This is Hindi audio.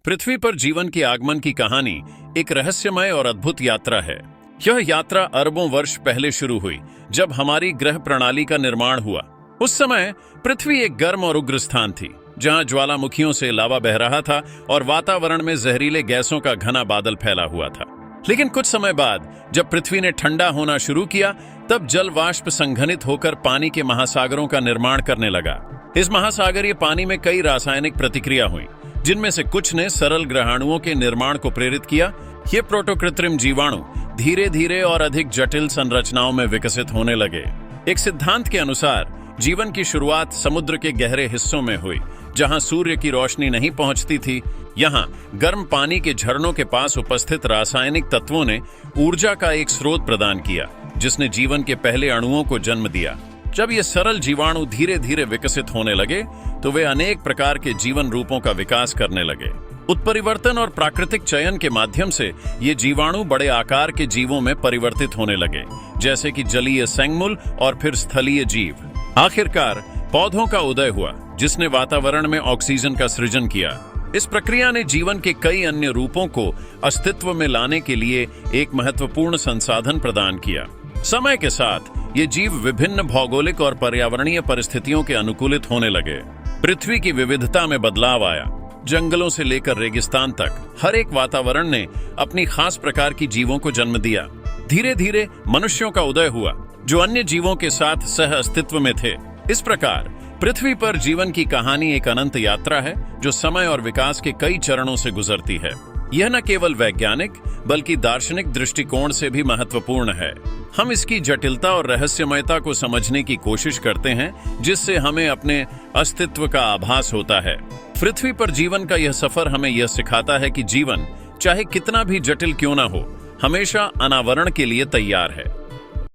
पृथ्वी पर जीवन के आगमन की कहानी एक रहस्यमय और अद्भुत यात्रा है। यह यात्रा अरबों वर्ष पहले शुरू हुई, जब हमारी ग्रह प्रणाली का निर्माण हुआ। उस समय पृथ्वी एक गर्म और उग्र स्थान थी, जहां ज्वालामुखियों से लावा बह रहा था और वातावरण में जहरीले गैसों का घना बादल फैला हुआ था। लेकिन कुछ समय बाद जब पृथ्वी ने ठंडा होना शुरू किया, तब जल वाष्प संघनित होकर पानी के महासागरों का निर्माण करने लगा। इस महासागरीय पानी में कई रासायनिक प्रतिक्रिया हुई, जिनमें से कुछ ने सरल ग्रहाणुओं के निर्माण को प्रेरित किया। ये प्रोटोकृत्रिम जीवाणु धीरे धीरे और अधिक जटिल संरचनाओं में विकसित होने लगे। एक सिद्धांत के अनुसार जीवन की शुरुआत समुद्र के गहरे हिस्सों में हुई, जहां सूर्य की रोशनी नहीं पहुंचती थी। यहां गर्म पानी के झरनों के पास उपस्थित रासायनिक तत्वों ने ऊर्जा का एक स्रोत प्रदान किया, जिसने जीवन के पहले अणुओं को जन्म दिया। जब ये सरल जीवाणु धीरे धीरे विकसित होने लगे, तो वे अनेक प्रकार के जीवन रूपों का विकास करने लगे। उत्परिवर्तन और प्राकृतिक चयन के माध्यम से ये जीवाणु बड़े आकार के जीवों में परिवर्तित होने लगे, जैसे कि जलीय सेंगमुल और फिर स्थलीय जीव। आखिरकार पौधों का उदय हुआ, जिसने वातावरण में ऑक्सीजन का सृजन किया। इस प्रक्रिया ने जीवन के कई अन्य रूपों को अस्तित्व में लाने के लिए एक महत्वपूर्ण संसाधन प्रदान किया। समय के साथ ये जीव विभिन्न भौगोलिक और पर्यावरणीय परिस्थितियों के अनुकूलित होने लगे। पृथ्वी की विविधता में बदलाव आया। जंगलों से लेकर रेगिस्तान तक हर एक वातावरण ने अपनी खास प्रकार की जीवों को जन्म दिया। धीरे धीरे मनुष्यों का उदय हुआ, जो अन्य जीवों के साथ सह अस्तित्व में थे। इस प्रकार पृथ्वी पर जीवन की कहानी एक अनंत यात्रा है, जो समय और विकास के कई चरणों से गुजरती है। यह न केवल वैज्ञानिक बल्कि दार्शनिक दृष्टिकोण से भी महत्वपूर्ण है। हम इसकी जटिलता और रहस्यमयता को समझने की कोशिश करते हैं, जिससे हमें अपने अस्तित्व का आभास होता है। पृथ्वी पर जीवन का यह सफर हमें यह सिखाता है कि जीवन, चाहे कितना भी जटिल क्यों ना हो, हमेशा अनावरण के लिए तैयार है।